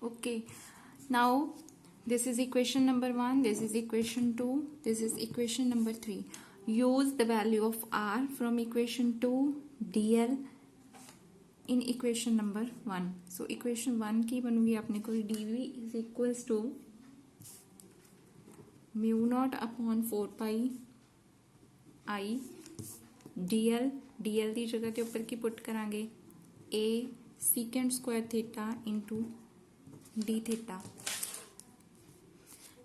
Okay, now this is equation number 1, this is equation 2, this is equation number 3. Use the value of r from equation 2 dl in equation number 1. So equation 1 की बनूंगी अपने को dv is equals to mu naught upon 4 pi I dl ਦੀ ਜਗ੍ਹਾ ਤੇ ਉੱਪਰ ਕੀ ਪੁੱਟ ਕਰਾਂਗੇ a secant square theta into d theta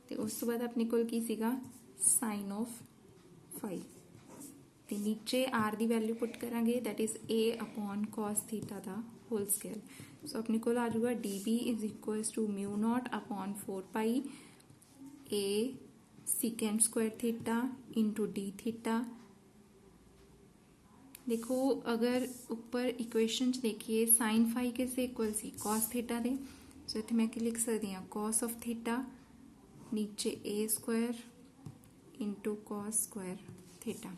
ਤੇ ਉਸ ਤੋਂ ਬਾਅਦ ਆਪਣੇ ਕੋਲ ਕੀ ਸੀਗਾ sin of phi ਤੇ ਨੀਚੇ r ਦੀ ਵੈਲਿਊ ਪੁੱਟ ਕਰਾਂਗੇ that is a upon cos theta the whole square. ਸੋ ਆਪਣੇ ਕੋਲ ਆ ਜਾਊਗਾ db is equals to mu naught upon 4 pi a secant square theta into d theta. देखो अगर ऊपर इक्वेशन च देखिए साइन फाई किससे इक्वल सी कॉस थीटा दे सो इतने मैं लिख सकती हूँ कॉस ऑफ थीटा नीचे a square into cos square theta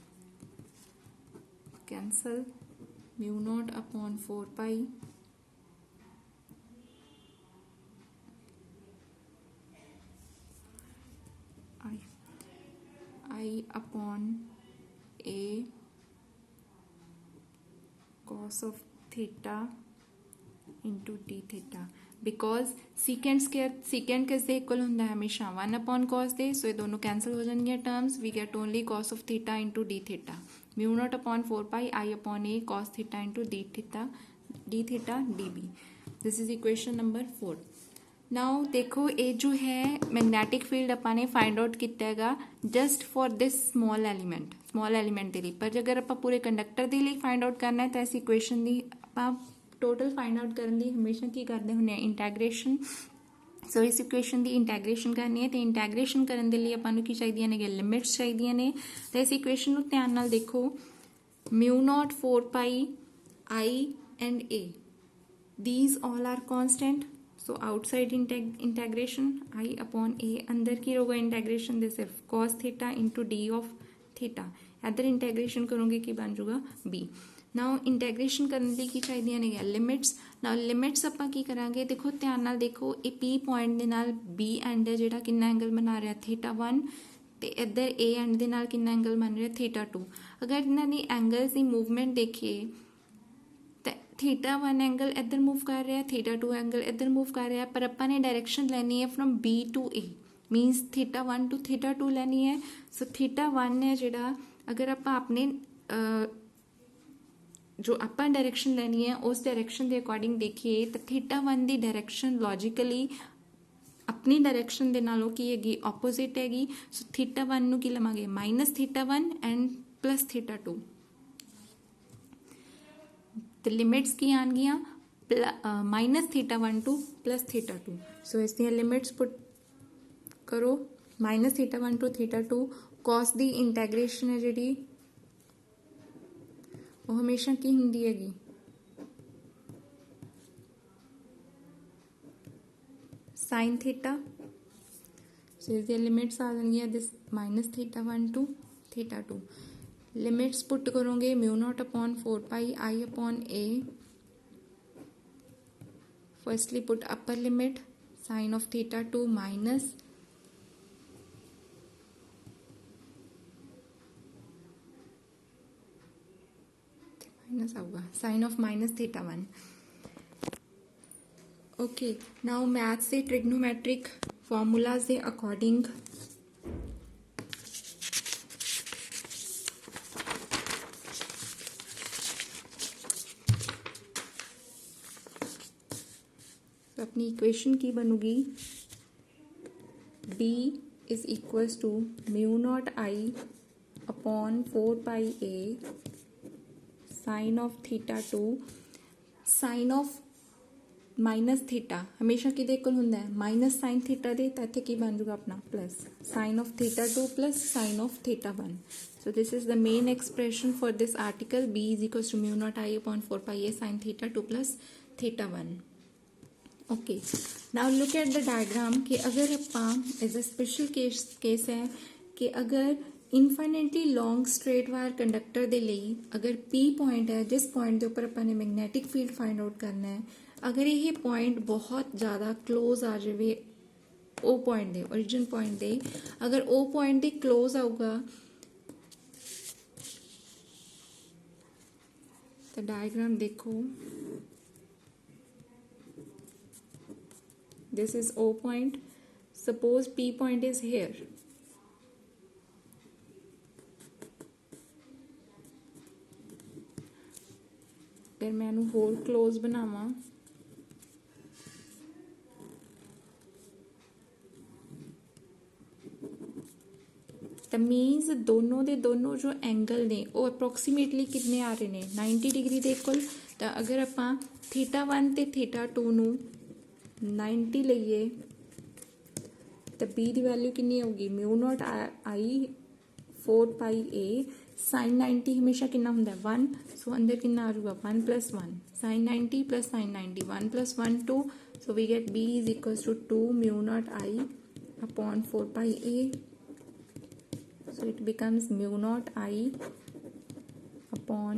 cancel mu not upon 4 pi I upon a cos of theta into d theta because secant किससे equal होता है हमेशा 1 अपॉन cos दे सो ये दोनों कैंसिल हो जाएंगे terms we get only cos of theta into d theta mu naught upon 4 pi I upon a cos theta into d theta db. This is equation number 4. Now देखो ये जो है magnetic field ਆਪਾਂ ਨੇ find out ਕੀਤਾ ਹੈਗਾ just for this small element ਦੇ ਲਈ ਪਰ ਜੇ ਅਗਰ ਆਪਾਂ ਪੂਰੇ ਕੰਡਕਟਰ ਦੇ ਲਈ फाइंड आउट ਕਰਨਾ ਹੈ ਤਾਂ ਇਸ ਇਕੁਏਸ਼ਨ ਦੀ ਆਪਾਂ ਟੋਟਲ फाइंड आउट ਕਰਨ ਲਈ ਹਮੇਸ਼ਾ ਕੀ ਕਰਦੇ ਹੁੰਦੇ ਆ ਇੰਟੈਗ੍ਰੇਸ਼ਨ ਸੋ ਇਸ ਇਕੁਏਸ਼ਨ ਦੀ ਇੰਟੈਗ੍ਰੇਸ਼ਨ ਕਰਨੀ ਹੈ ਤੇ ਇੰਟੈਗ੍ਰੇਸ਼ਨ ਕਰਨ ਦੇ ਲਈ ਆਪਾਂ ਨੂੰ ਕੀ ਚਾਹੀਦੀਆਂ ਨੇ ਲਿਮਿਟਸ ਚਾਹੀਦੀਆਂ ਨੇ ਤਾਂ ਇਸ ਇਕੁਏਸ਼ਨ ਨੂੰ ਧਿਆਨ ਨਾਲ ਦੇਖੋ mu naught 4 pi I and a these all are constant. So outside integration I upon a अंदर की होगा इंटेग्रेशन दे सिर्फ cos theta into d of theta इधर इंटेग्रेशन करोगे कि बन जाऊगा बी नाउ इंटेग्रेशन करने ਲਈ ਕੀ ਚਾਹੀਦੀਆਂ ਨੇ ਲਿਮਿਟਸ ਨਾउ ਲਿਮਿਟਸ ਆਪਾਂ ਕੀ ਕਰਾਂਗੇ ਦੇਖੋ ਧਿਆਨ ਨਾਲ ਦੇਖੋ ਇਹ ਪੀ ਪੁਆਇੰਟ ਦੇ ਨਾਲ ਬੀ ਐਂਡ ਜਿਹੜਾ ਕਿੰਨਾ ਐਂਗਲ ਬਣਾ ਰਿਹਾ ਥੀਟਾ 1 ਤੇ ਇੱਧਰ ਏ ਐਂਡ ਦੇ ਨਾਲ ਕਿੰਨਾ ਐਂਗਲ ਬਣ ਰਿਹਾ ਥੀਟਾ 2 ਅਗਰ ਇਹਨਾਂ ਦੀ ਐਂਗਲਸ ਦੀ मूवमेंट देखिए थीटा 1 एंगल इधर मूव कर रहा है थीटा 2 एंगल इधर मूव कर रहा है पर अपन ने डायरेक्शन लेनी है from B to A minus theta 1 to theta 2 लेनी है सो थीटा 1 है जिहड़ा अगर आप अपने जो अपन डायरेक्शन लेनी है उस डायरेक्शन के अकॉर्डिंग देखिए तो थीटा 1 की डायरेक्शन लॉजिकली अपनी डायरेक्शन के नालों की हैगी ऑपोजिट हैगी सो थीटा 1 नूं की लवांगे minus theta 1 and plus theta 2 तो लिमिट्स की आनगियां minus theta 1 to plus theta 2 so इस लिमिट्स पुट करो minus theta 1 to theta 2 cos दी इंटैग्रेशन है जी वो हमेशा की होंगी हैगी साइन थीटा सो इस लिमिट्स आ जाएंगी this minus theta 1 to theta 2 limits put करोगे mu not upon 4 pi I upon a firstly put upper limit sine of theta 2 minus आऊगा sine of minus theta 1 okay now math से trigonometric formulas के according अपनी equation की बनूगी b is equals to mu not I upon 4 pi a sine of theta 2 sine of minus theta हमेशा कि कोल हुंदा है माइनस साइन थीटा दे तो इत्थे की बन जाऊगा अपना plus sine of theta 2 plus sine of theta 1 so this is the main expression for this article b is equals to mu not I upon 4 pi a sine theta 2 plus theta 1 okay now look at the diagram कि अगर आप as a special case है कि अगर infinitely long straight wire conductor दे लिए अगर P point है जिस पॉइंट के उपर अपने मैग्नेटिक फील्ड फाइंड आउट करना है अगर ये पॉइंट बहुत ज़्यादा क्लोज आ जाए ओ पॉइंट दे ओरिजिन पॉइंट दे, अगर ओ पॉइंट दे क्लोज आऊगा तो डायग्राम देखो, this is O point, suppose P point is here, अगर मैं इनू होर क्लोज बनावा तो मीनस दोनों दे दोनों जो एंगल ने वो अप्रोक्सीमेटली कितने आ रहे ने 90 डिग्री दे इक्वल। तो अगर आपां θ1 ते θ2 नू 90 लईए तो बी की वैल्यू कितनी होगी μ0 आई 4πa sin 90 हमेशा कितना हुंदा है 1, सो अंदर कितना आ जाऊगा 1 + 1 sin 90 + sin 90 1 + 1 2, so we get b is equals to 2 μ0 I upon 4πa, so it becomes μ0 I upon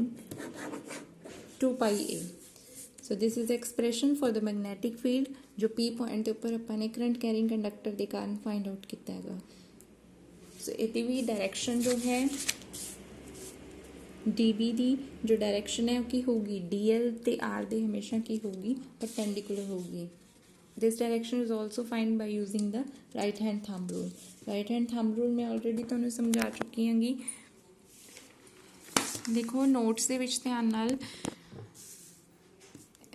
2πa. So this is the expression for the magnetic field जो P पॉइंट के ऊपर अपन ने करंट कैरिंग कंडक्टर के कारण find out किया है। सो इहदी भी direction जो है DB दी जो डायरेक्शन है की होगी DL ते R दे हमेशा की होगी परपेंडिकुलर होगी। This direction is also find by using the right hand thumb rule. Right hand thumb rule मैं ऑलरेडी तुहानू समझा चुकी हैगी। देखो नोट्स दे विच ध्यान नाल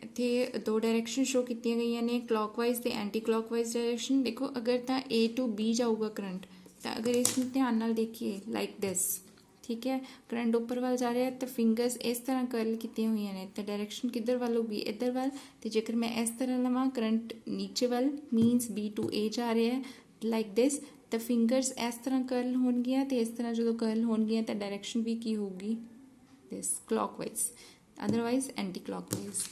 इत्थे दो डायरेक्शन शो की गई ने क्लॉकवाइज ते एंटी क्लॉकवाइज डायरेक्शन। देखो अगर तो A to B जाऊगा करंट, तो अगर इसमें ध्यान नाल देखिए लाइक दिस, ठीक है, करंट ऊपर वाल जा रहा है तो फिंगर्स इस तरह कर्ल की हुई ने, तो डायरेक्शन किधर वाल होगी इधर वाल। तो जेकर मैं इस तरह लवां करंट नीचे वाल मीनस B to A जा रहा है लाइक दिस, तो फिंगर्स इस तरह कर्ल होणगियां, तो इस तरह जो कर्ल होणगियां तो डायरेक्शन भी की होगी this clockwise, otherwise anti clockwise.